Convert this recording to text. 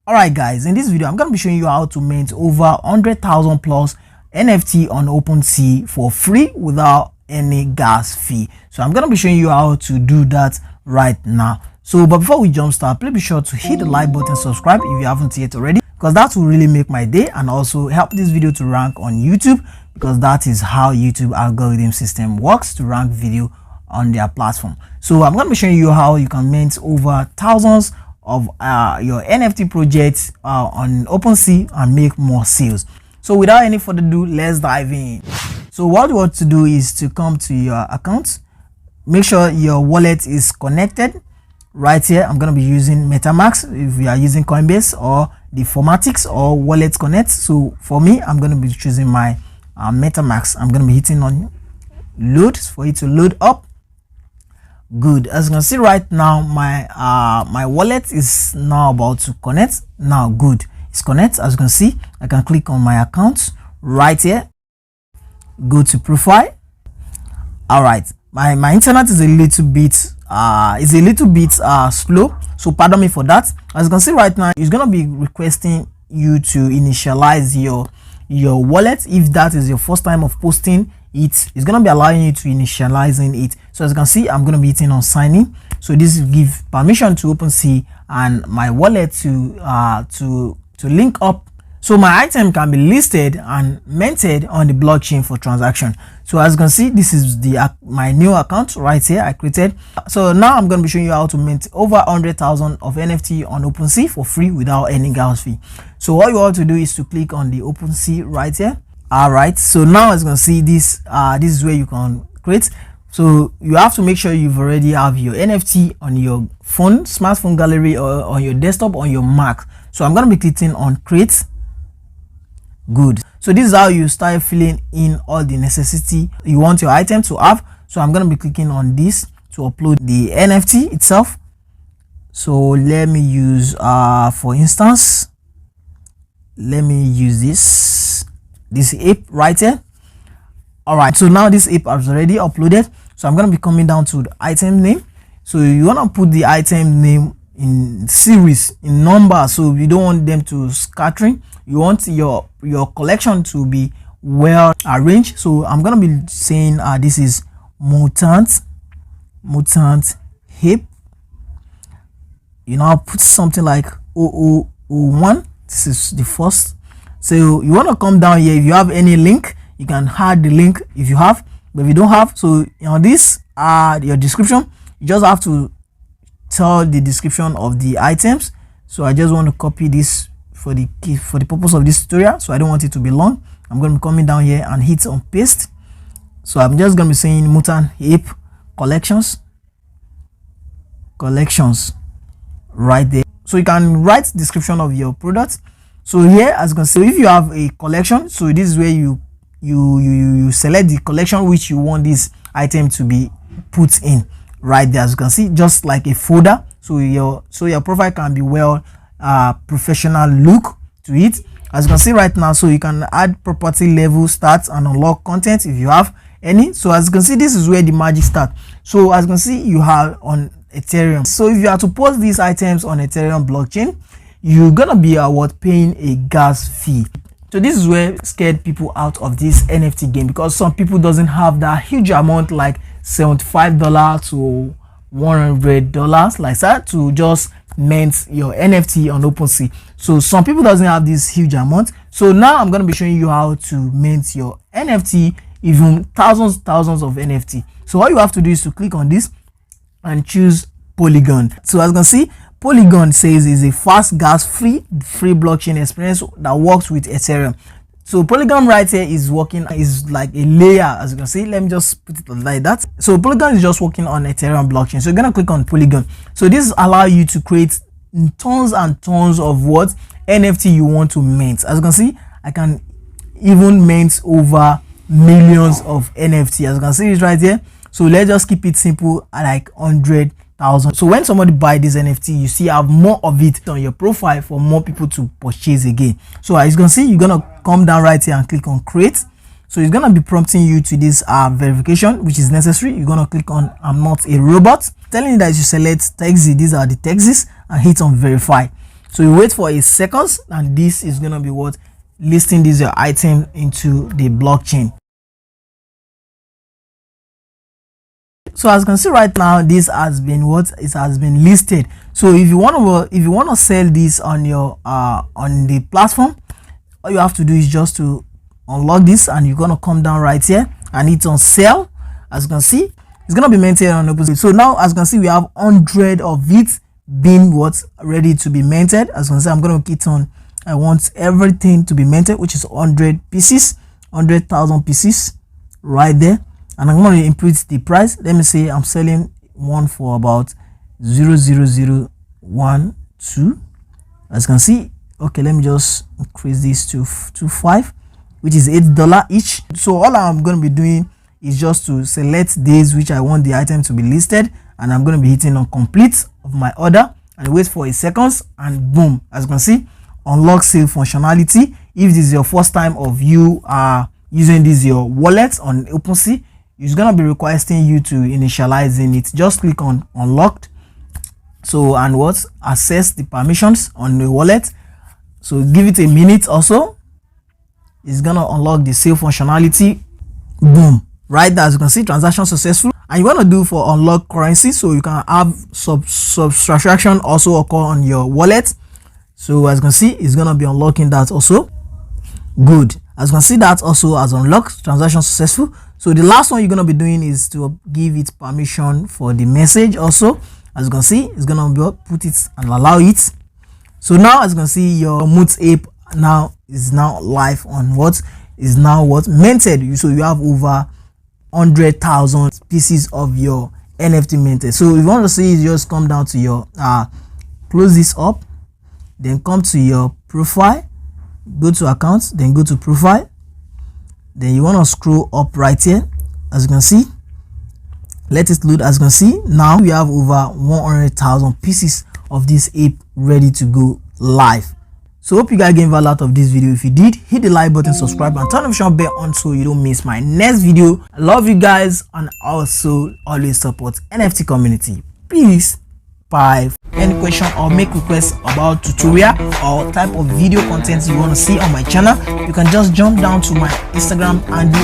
Alright guys, in this video I'm going to be showing you how to mint over 100,000 plus NFT on Opensea for free without any gas fee. So I'm going to be showing you how to do that right now. So but before we jump start, please be sure to hit the like button, subscribe if you haven't yet already, because that will really make my day and also help this video to rank on YouTube, because that is how YouTube algorithm system works to rank video on their platform. So I'm going to be showing you how you can mint over thousands of your NFT projects on Opensea and make more sales. So without any further ado, let's dive in. So what you want to do is to come to your account, make sure your wallet is connected. Right here I'm going to be using MetaMask if you are using Coinbase or the Formatics or Wallet Connect. So for me, I'm going to be choosing my MetaMask. I'm going to be hitting on load for it to load up. Good. As you can see right now, my wallet is now about to connect. Now good, it's connect. As you can see, I can click on my account right here, go to profile. All right, my internet is a little bit slow, so pardon me for that. As you can see right now, it's gonna be requesting you to initialize your wallet. If that is your first time of posting, it's going to be allowing you to initializing it. So as you can see, I'm going to be hitting on sign in. So this will give permission to Opensea and my wallet to link up, so my item can be listed and minted on the blockchain for transaction. So as you can see, this is my new account right here I created. So now I'm going to be showing you how to mint over 100,000 of NFT on Opensea for free without any gas fee. So all you want to do is to click on the Opensea right here. All right, so now as you can see, this is where you can create. So you have to make sure you've already have your NFT on your phone, smartphone gallery, or on your desktop, on your Mac. So I'm going to be clicking on create. Good. So this is how you start filling in all the necessity you want your item to have. So I'm going to be clicking on this to upload the NFT itself. So let me use for instance, let me use this ape right here. All right, so now this ape has already uploaded. So I'm going to be coming down to the item name. So you want to put the item name in series, in number, so you don't want them to scattering. You want your collection to be well arranged. So I'm going to be saying this is mutant ape. You know, put something like 0001. This is the first. So you want to come down here. If you have any link, you can add the link if you have, but if you don't have, so on this your description, you just have to tell the description of the items. So I just want to copy this for the purpose of this tutorial, so I don't want it to be long. I'm going to be coming down here and hit on paste. So I'm just going to be saying mutant ape collections right there. So you can write description of your product. So here, as you can see, if you have a collection, so this is where you select the collection which you want this item to be put in right there. As you can see, just like a folder, so your profile can be well professional look to it. As you can see right now, so you can add property level, stats, and unlock content if you have any. So as you can see, this is where the magic starts. So as you can see, you have on Ethereum. So if you are to post these items on Ethereum blockchain, you're gonna be paying a gas fee. So this is where scared people out of this NFT game, because some people doesn't have that huge amount like $75 to $100 like that to just mint your NFT on Opensea. So some people doesn't have this huge amount. So now I'm going to be showing you how to mint your NFT, even thousands of NFT. So all you have to do is to click on this and choose Polygon. So as you can see, Polygon says is a fast gas free blockchain experience that works with Ethereum. So Polygon right here is like a layer, as you can see. Let me just put it like that. So Polygon is just working on Ethereum blockchain. So you're gonna click on Polygon. So this allow you to create tons and tons of what NFT you want to mint. As you can see, I can even mint over millions of NFT. As you can see it right here. So let's just keep it simple, like 100,000. So when somebody buy this NFT, you see have more of it on your profile for more people to purchase again. So as you can see, you're gonna come down right here and click on create. So it's gonna be prompting you to this verification, which is necessary. You're gonna click on I'm not a robot, telling you that you select texts. These are the texts, and hit on verify. So you wait for a second, and this is gonna be what listing this your item into the blockchain. So as you can see right now, this has been it has been listed. So if you want to sell this on your on the platform, all you have to do is just to unlock this, and you're gonna come down right here and hit on sell. As you can see, it's gonna be minted on Opensea. So now as you can see, we have 100 of it being ready to be minted. As you can see, I'm gonna hit on I want everything to be minted, which is 100 pieces, 100,000 pieces right there. And I'm going to input the price. Let me say I'm selling one for about 0.0012. As you can see, okay, let me just increase this to 5, which is $8 each. So all I'm going to be doing is just to select days which I want the item to be listed, and I'm going to be hitting on complete of my order and wait for a second, and boom, as you can see, unlock sale functionality. If this is your first time of you using this your wallet on Opensea, it's gonna be requesting you to initializing it. Just click on unlocked, so and access the permissions on the wallet. So give it a minute also. It's gonna unlock the sale functionality. Boom, right there, as you can see, transaction successful. And you want to do for unlock currency, so you can have subtraction also occur on your wallet. So as you can see, it's gonna be unlocking that also. Good. As you can see, that also has unlocked, transaction successful. So the last one you're gonna be doing is to give it permission for the message also. As you can see, it's gonna be put it and allow it. So now as you can see, your Moot ape now is now live on minted. So you have over 100,000 pieces of your NFT minted. So if you want to see it, just come down to your close this up, then come to your profile, go to accounts, then go to profile, then you want to scroll up right here. As you can see, let it load. As you can see, now we have over 100,000 pieces of this ape ready to go live. So hope you guys gained value out of this video. If you did, hit the like button, subscribe, and turn the notification bell on so you don't miss my next video. I love you guys, and also always support NFT community. Peace. Bye. Any question or make requests about tutorial or type of video content you want to see on my channel, you can just jump down to my Instagram and